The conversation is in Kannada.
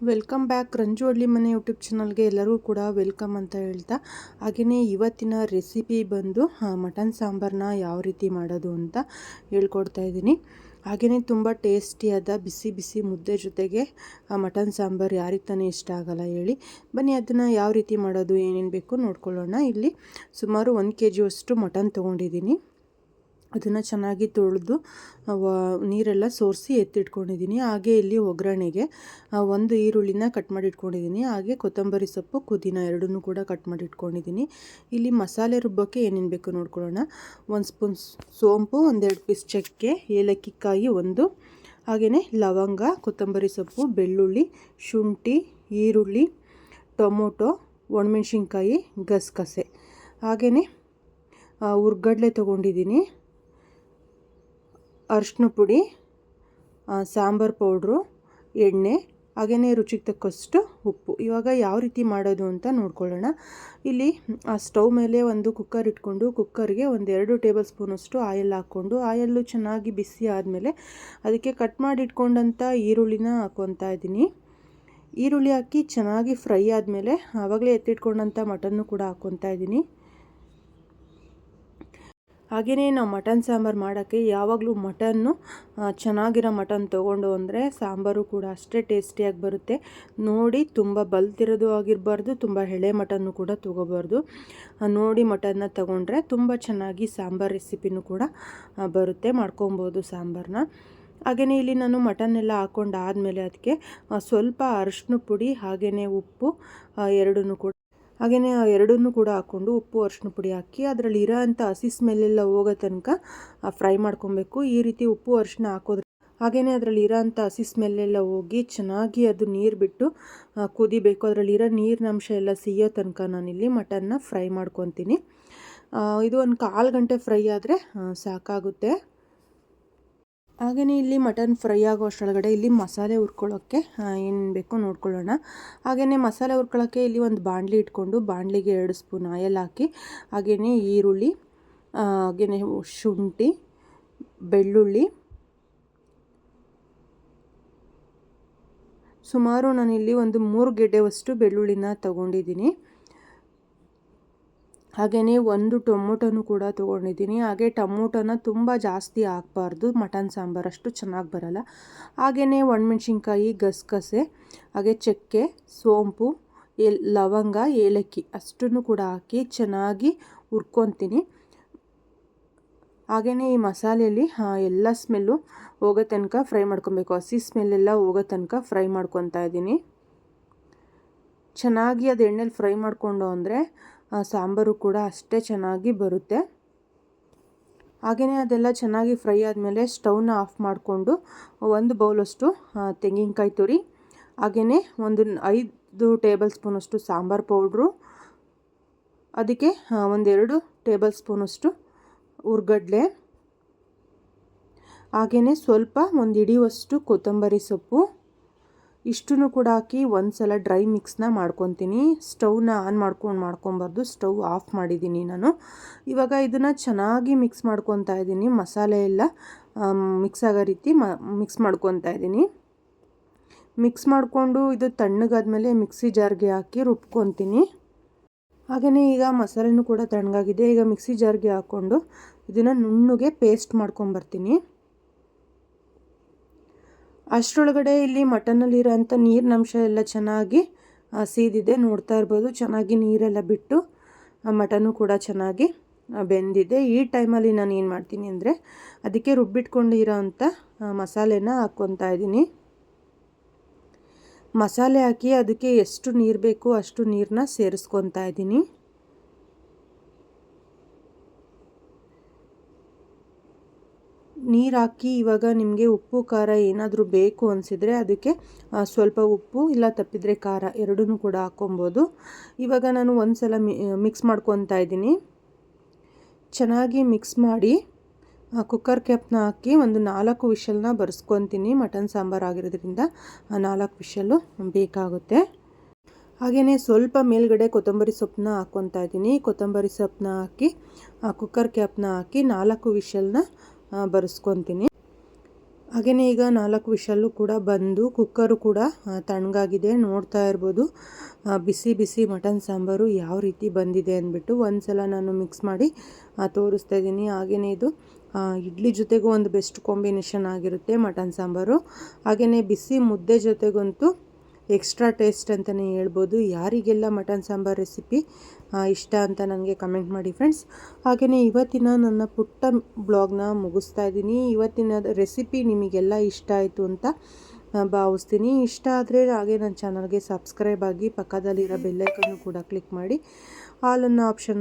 ವೆಲ್ಕಮ್ ಬ್ಯಾಕ್ ರಂಜು ಅಡ್ಲಿ ಮನೆ ಯೂಟ್ಯೂಬ್ ಚಾನಲ್ಗೆ ಎಲ್ಲರೂ ಕೂಡ ವೆಲ್ಕಮ್ ಅಂತ ಹೇಳ್ತಾ, ಹಾಗೆಯೇ ಇವತ್ತಿನ ರೆಸಿಪಿ ಬಂದು ಮಟನ್ ಸಾಂಬಾರನ್ನ ಯಾವ ರೀತಿ ಮಾಡೋದು ಅಂತ ಹೇಳ್ಕೊಡ್ತಾ ಇದ್ದೀನಿ. ಹಾಗೆಯೇ ತುಂಬ ಟೇಸ್ಟಿಯಾದ ಬಿಸಿ ಬಿಸಿ ಮುದ್ದೆ ಜೊತೆಗೆ ಮಟನ್ ಸಾಂಬಾರು ಯಾರಿಗೆ ತಾನೇ ಇಷ್ಟ ಆಗಲ್ಲ ಹೇಳಿ. ಬನ್ನಿ ಅದನ್ನು ಯಾವ ರೀತಿ ಮಾಡೋದು, ಏನೇನು ಬೇಕು ನೋಡ್ಕೊಳ್ಳೋಣ. ಇಲ್ಲಿ ಸುಮಾರು 1 kg ಅಷ್ಟು ಮಟನ್ ತೊಗೊಂಡಿದ್ದೀನಿ. ಅದನ್ನು ಚೆನ್ನಾಗಿ ತೊಳೆದು ನೀರೆಲ್ಲ ಸೋರಿಸಿ ಎತ್ತಿಟ್ಕೊಂಡಿದ್ದೀನಿ. ಹಾಗೆ ಇಲ್ಲಿ ಒಗ್ಗರಣೆಗೆ 1 ಈರುಳ್ಳಿನ ಕಟ್ ಮಾಡಿ ಇಟ್ಕೊಂಡಿದ್ದೀನಿ. ಹಾಗೆ ಕೊತ್ತಂಬರಿ ಸೊಪ್ಪು, ಪುದೀನ ಎರಡನ್ನೂ ಕೂಡ ಕಟ್ ಮಾಡಿ ಇಟ್ಕೊಂಡಿದ್ದೀನಿ. ಇಲ್ಲಿ ಮಸಾಲೆ ರುಬ್ಬಕ್ಕೆ ಏನೇನು ಬೇಕು ನೋಡ್ಕೊಳ್ಳೋಣ. 1 ಸ್ಪೂನ್ ಸೋಂಪು, 1-2 ಪೀಸ್ ಚಕ್ಕೆ, ಏಲಕ್ಕಿ ಕಾಯಿ 1, ಹಾಗೆಯೇ ಲವಂಗ, ಕೊತ್ತಂಬರಿ ಸೊಪ್ಪು, ಬೆಳ್ಳುಳ್ಳಿ, ಶುಂಠಿ, ಈರುಳ್ಳಿ, ಟೊಮೊಟೊ, ಒಣಮೆಣ್ಸಿನ್ಕಾಯಿ, ಗಸಗಸೆ, ಹಾಗೆಯೇ ಹುರ್ಗಡ್ಲೆ ತೊಗೊಂಡಿದ್ದೀನಿ, ಅರಿಶಿನ ಪುಡಿ, ಸಾಂಬಾರು ಪೌಡ್ರು, ಎಣ್ಣೆ, ಹಾಗೆಯೇ ರುಚಿಗೆ ತಕ್ಕಷ್ಟು ಉಪ್ಪು. ಇವಾಗ ಯಾವ ರೀತಿ ಮಾಡೋದು ಅಂತ ನೋಡ್ಕೊಳ್ಳೋಣ. ಇಲ್ಲಿ ಸ್ಟವ್ ಮೇಲೆ ಒಂದು ಕುಕ್ಕರ್ ಇಟ್ಕೊಂಡು ಕುಕ್ಕರ್ಗೆ 1-2 ಟೇಬಲ್ ಸ್ಪೂನಷ್ಟು ಆಯಿಲ್ ಹಾಕ್ಕೊಂಡು, ಆಯಿಲ್ಲು ಚೆನ್ನಾಗಿ ಬಿಸಿ ಆದಮೇಲೆ ಅದಕ್ಕೆ ಕಟ್ ಮಾಡಿ ಇಟ್ಕೊಂಡಂಥ ಈರುಳ್ಳಿನ ಹಾಕ್ಕೊತಾ ಇದ್ದೀನಿ. ಈರುಳ್ಳಿ ಹಾಕಿ ಚೆನ್ನಾಗಿ ಫ್ರೈ ಆದಮೇಲೆ ಆವಾಗಲೇ ಎತ್ತಿಟ್ಕೊಂಡಂಥ ಮಟನ್ನು ಕೂಡ ಹಾಕ್ಕೊತಾ ಇದ್ದೀನಿ. ಹಾಗೆಯೇ ನಾವು ಮಟನ್ ಸಾಂಬಾರು ಮಾಡೋಕ್ಕೆ ಯಾವಾಗಲೂ ಮಟನ್ನು ಚೆನ್ನಾಗಿರೋ ಮಟನ್ ತೊಗೊಂಡು ಅಂದರೆ ಸಾಂಬಾರು ಕೂಡ ಅಷ್ಟೇ ಟೇಸ್ಟಿಯಾಗಿ ಬರುತ್ತೆ. ನೋಡಿ ತುಂಬ ಬಲ್ತಿರೋದು ಆಗಿರಬಾರ್ದು, ತುಂಬ ಎಳೆ ಮಟನ್ನು ಕೂಡ ತೊಗೋಬಾರ್ದು. ನೋಡಿ ಮಟನ್ನ ತೊಗೊಂಡ್ರೆ ತುಂಬ ಚೆನ್ನಾಗಿ ಸಾಂಬಾರು ರೆಸಿಪಿನೂ ಕೂಡ ಬರುತ್ತೆ, ಮಾಡ್ಕೊಬೋದು ಸಾಂಬಾರನ್ನ. ಹಾಗೆಯೇ ಇಲ್ಲಿ ನಾನು ಮಟನ್ನೆಲ್ಲ ಹಾಕ್ಕೊಂಡು ಆದಮೇಲೆ ಅದಕ್ಕೆ ಸ್ವಲ್ಪ ಅರಿಶಿನ ಪುಡಿ, ಹಾಗೆಯೇ ಉಪ್ಪು ಎರಡನ್ನೂ ಕೂಡ ಎರಡನ್ನೂ ಕೂಡ ಹಾಕ್ಕೊಂಡು ಉಪ್ಪು ಅರಿಶಿನ ಪುಡಿ ಹಾಕಿ ಅದರಲ್ಲಿ ಇರೋ ಅಂಥ ಹಸಿ ಸ್ಮೆಲ್ಲೆಲ್ಲ ಹೋಗೋ ತನಕ ಫ್ರೈ ಮಾಡ್ಕೊಬೇಕು. ಈ ರೀತಿ ಉಪ್ಪು ಅರಿಶಿನ ಹಾಕೋದ್ರೆ ಹಾಗೆಯೇ ಅದರಲ್ಲಿ ಇರೋ ಅಂಥ ಹಸಿ ಸ್ಮೆಲ್ಲೆಲ್ಲ ಹೋಗಿ ಚೆನ್ನಾಗಿ ಅದು ನೀರು ಬಿಟ್ಟು ಕುದಿಬೇಕು. ಅದರಲ್ಲಿರೋ ನೀರಿನಂಶ ಎಲ್ಲ ಸಿಯೋ ತನಕ ನಾನಿಲ್ಲಿ ಮಟನ್ನ ಫ್ರೈ ಮಾಡ್ಕೊತೀನಿ. ಇದು 1/4 ಗಂಟೆ ಫ್ರೈ ಆದರೆ ಸಾಕಾಗುತ್ತೆ. ಹಾಗೆಯೇ ಇಲ್ಲಿ ಮಟನ್ ಫ್ರೈ ಆಗೋ ಅಷ್ಟರೊಳಗಡೆ ಇಲ್ಲಿ ಮಸಾಲೆ ಹುರ್ಕೊಳ್ಳೋಕ್ಕೆ ಏನು ಬೇಕೋ ನೋಡ್ಕೊಳ್ಳೋಣ. ಹಾಗೆಯೇ ಮಸಾಲೆ ಹುರ್ಕೊಳ್ಳೋಕ್ಕೆ ಇಲ್ಲಿ ಒಂದು ಬಾಣಲಿ ಇಟ್ಕೊಂಡು ಬಾಣಲಿಗೆ 2 ಸ್ಪೂನ್ ಆಯಿಲ್ ಹಾಕಿ, ಹಾಗೆಯೇ ಈರುಳ್ಳಿ, ಹಾಗೆಯೇ ಶುಂಠಿ, ಬೆಳ್ಳುಳ್ಳಿ, ಸುಮಾರು ನಾನಿಲ್ಲಿ ಒಂದು 3 ಗೆಡ್ಡೆವಷ್ಟು ಬೆಳ್ಳುಳ್ಳಿನ ತೊಗೊಂಡಿದ್ದೀನಿ. ಹಾಗೆಯೇ 1 ಟೊಮೊಟೊನೂ ಕೂಡ ತೊಗೊಂಡಿದ್ದೀನಿ. ಹಾಗೆ ಟೊಮೊಟೊನ ತುಂಬ ಜಾಸ್ತಿ ಹಾಕಬಾರ್ದು, ಮಟನ್ ಸಾಂಬಾರು ಅಷ್ಟು ಚೆನ್ನಾಗಿ ಬರಲ್ಲ. ಹಾಗೆಯೇ ಒಣಮೆಣ್ಸಿನ್ಕಾಯಿ, ಗಸಗಸೆ, ಹಾಗೆ ಚಕ್ಕೆ, ಸೋಂಪು, ಲವಂಗ, ಏಲಕ್ಕಿ ಅಷ್ಟನ್ನು ಕೂಡ ಹಾಕಿ ಚೆನ್ನಾಗಿ ಹುರ್ಕೊತೀನಿ. ಹಾಗೆಯೇ ಈ ಮಸಾಲೆಯಲ್ಲಿ ಎಲ್ಲ ಸ್ಮೆಲ್ಲು ಹೋಗೋ ತನಕ ಫ್ರೈ ಮಾಡ್ಕೊಬೇಕು. ಹಸಿ ಸ್ಮೆಲ್ಲೆಲ್ಲ ಹೋಗೋ ತನಕ ಫ್ರೈ ಮಾಡ್ಕೊತಾ ಇದ್ದೀನಿ. ಚೆನ್ನಾಗಿ ಅದು ಎಣ್ಣೆಲಿ ಫ್ರೈ ಮಾಡಿಕೊಂಡು ಅಂದರೆ ಸಾಂಬಾರು ಕೂಡ ಅಷ್ಟೇ ಚೆನ್ನಾಗಿ ಬರುತ್ತೆ. ಹಾಗೆಯೇ ಅದೆಲ್ಲ ಚೆನ್ನಾಗಿ ಫ್ರೈ ಆದಮೇಲೆ ಸ್ಟವ್ನ ಆಫ್ ಮಾಡಿಕೊಂಡು 1 ಬೌಲಷ್ಟು ತೆಂಗಿನಕಾಯಿ ತುರಿ, ಹಾಗೆಯೇ 5 ಟೇಬಲ್ ಸ್ಪೂನಷ್ಟು ಸಾಂಬಾರು ಪೌಡ್ರು, ಅದಕ್ಕೆ 1-2 ಟೇಬಲ್ ಸ್ಪೂನಷ್ಟು ಹುರ್ಗಡ್ಲೆ, ಹಾಗೆಯೇ ಸ್ವಲ್ಪ 1 ಹಿಡಿಯುವಷ್ಟು ಕೊತ್ತಂಬರಿ ಸೊಪ್ಪು, ಇಷ್ಟನ್ನು ಕೂಡ ಹಾಕಿ ಒಂದು ಸಲ ಡ್ರೈ ಮಿಕ್ಸ್ನ ಮಾಡ್ಕೊತೀನಿ. ಸ್ಟವ್ನ ಆನ್ ಮಾಡ್ಕೊಬಾರ್ದು, ಸ್ಟವ್ ಆಫ್ ಮಾಡಿದ್ದೀನಿ ನಾನು. ಇವಾಗ ಇದನ್ನು ಚೆನ್ನಾಗಿ ಮಿಕ್ಸ್ ಮಾಡ್ಕೊತಾ ಇದ್ದೀನಿ. ಮಸಾಲೆ ಎಲ್ಲ ಮಿಕ್ಸ್ ಆಗೋ ರೀತಿ ಮಿಕ್ಸ್ ಮಾಡ್ಕೊತಾ ಇದ್ದೀನಿ. ಮಿಕ್ಸ್ ಮಾಡಿಕೊಂಡು ಇದು ತಣ್ಣಗಾದ್ಮೇಲೆ ಮಿಕ್ಸಿ ಜಾರ್ಗೆ ಹಾಕಿ ರುಬ್ಕೊತೀನಿ. ಹಾಗೆಯೇ ಈಗ ಮಸಾಲೆನೂ ಕೂಡ ತಣ್ಣಗಾಗಿದೆ. ಈಗ ಮಿಕ್ಸಿ ಜಾರ್ಗೆ ಹಾಕ್ಕೊಂಡು ಇದನ್ನು ನುಣ್ಣಗೆ ಪೇಸ್ಟ್ ಮಾಡ್ಕೊಂಬರ್ತೀನಿ. ಅಷ್ಟರೊಳಗಡೆ ಇಲ್ಲಿ ಮಟನ್ನಲ್ಲಿರೋಂಥ ನೀರಿನಂಶ ಎಲ್ಲ ಚೆನ್ನಾಗಿ ಸೀದಿದೆ, ನೋಡ್ತಾ ಇರ್ಬೋದು. ಚೆನ್ನಾಗಿ ನೀರೆಲ್ಲ ಬಿಟ್ಟು ಮಟನ್ನು ಕೂಡ ಚೆನ್ನಾಗಿ ಬೆಂದಿದೆ. ಈ ಟೈಮಲ್ಲಿ ನಾನು ಏನು ಮಾಡ್ತೀನಿ ಅಂದರೆ ಅದಕ್ಕೆ ರುಬ್ಬಿಟ್ಕೊಂಡಿರೋ ಅಂಥ ಮಸಾಲೆನ ಹಾಕ್ಕೊತಾ ಇದ್ದೀನಿ. ಮಸಾಲೆ ಹಾಕಿ ಅದಕ್ಕೆ ಎಷ್ಟು ನೀರು ಬೇಕು ಅಷ್ಟು ನೀರನ್ನ ಸೇರಿಸ್ಕೊತಾ ಇದ್ದೀನಿ. ನೀರು ಹಾಕಿ ಇವಾಗ ನಿಮಗೆ ಉಪ್ಪು ಖಾರ ಏನಾದರೂ ಬೇಕು ಅನಿಸಿದರೆ ಅದಕ್ಕೆ ಸ್ವಲ್ಪ ಉಪ್ಪು, ಇಲ್ಲ ತಪ್ಪಿದರೆ ಖಾರ ಎರಡನ್ನೂ ಕೂಡ ಹಾಕ್ಕೊಬೋದು. ಇವಾಗ ನಾನು ಒಂದು ಸಲ ಮಿಕ್ಸ್ ಮಾಡ್ಕೊತಾ ಇದ್ದೀನಿ. ಚೆನ್ನಾಗಿ ಮಿಕ್ಸ್ ಮಾಡಿ ಕುಕ್ಕರ್ ಕ್ಯಾಪ್ನ ಹಾಕಿ ಒಂದು 4 ವಿಷಲ್ನ ಬರ್ಸ್ಕೊತೀನಿ. ಮಟನ್ ಸಾಂಬಾರು ಆಗಿರೋದ್ರಿಂದ 4 ವಿಷಲ್ಲು ಬೇಕಾಗುತ್ತೆ. ಹಾಗೆಯೇ ಸ್ವಲ್ಪ ಮೇಲ್ಗಡೆ ಕೊತ್ತಂಬರಿ ಸೊಪ್ಪನ್ನ ಹಾಕ್ಕೊತಾ ಇದ್ದೀನಿ. ಕೊತ್ತಂಬರಿ ಸೊಪ್ಪನ್ನ ಹಾಕಿ ಕುಕ್ಕರ್ ಕ್ಯಾಪ್ನ ಹಾಕಿ 4 ವಿಷಲ್ನ ಬರೆಸ್ಕೊತೀನಿ. ಹಾಗೆಯೇ ಈಗ 4 ವಿಷಲ್ಲು ಕೂಡ ಬಂದು ಕುಕ್ಕರು ಕೂಡ ತಣ್ಣಗಾಗಿದೆ. ನೋಡ್ತಾ ಇರ್ಬೋದು ಬಿಸಿ ಬಿಸಿ ಮಟನ್ ಸಾಂಬಾರು ಯಾವ ರೀತಿ ಬಂದಿದೆ ಅಂದ್ಬಿಟ್ಟು. ಒಂದ್ಸಲ ನಾನು ಮಿಕ್ಸ್ ಮಾಡಿ ತೋರಿಸ್ತಾ ಇದ್ದೀನಿ. ಹಾಗೆಯೇ ಇದು ಇಡ್ಲಿ ಜೊತೆಗೂ ಒಂದು ಬೆಸ್ಟ್ ಕಾಂಬಿನೇಷನ್ ಆಗಿರುತ್ತೆ ಮಟನ್ ಸಾಂಬಾರು. ಹಾಗೆಯೇ ಬಿಸಿ ಮುದ್ದೆ ಜೊತೆಗಂತೂ ಎಕ್ಸ್ಟ್ರಾ ಟೇಸ್ಟ್ ಅಂತಲೇ ಹೇಳ್ಬೋದು. ಯಾರಿಗೆಲ್ಲ ಮಟನ್ ಸಾಂಬಾರು ರೆಸಿಪಿ ಇಷ್ಟ ಅಂತ ನನಗೆ ಕಮೆಂಟ್ ಮಾಡಿ ಫ್ರೆಂಡ್ಸ್. ಹಾಗೆಯೇ ಇವತ್ತಿನ ನನ್ನ ಪುಟ್ಟ ಬ್ಲಾಗ್ನ ಮುಗಿಸ್ತಾ ಇದ್ದೀನಿ. ಇವತ್ತಿನ ರೆಸಿಪಿ ನಿಮಗೆಲ್ಲ ಇಷ್ಟ ಆಯಿತು ಅಂತ ಭಾವಿಸ್ತೀನಿ. ಇಷ್ಟ ಆದರೆ ಹಾಗೆ ನನ್ನ ಚಾನಲ್ಗೆ ಸಬ್ಸ್ಕ್ರೈಬ್ ಆಗಿ, ಪಕ್ಕದಲ್ಲಿರೋ ಬೆಲ್ಲೈಕನ್ನು ಕೂಡ ಕ್ಲಿಕ್ ಮಾಡಿ ಆಲ್ ಅನ್ನೋ ಆಪ್ಷನ್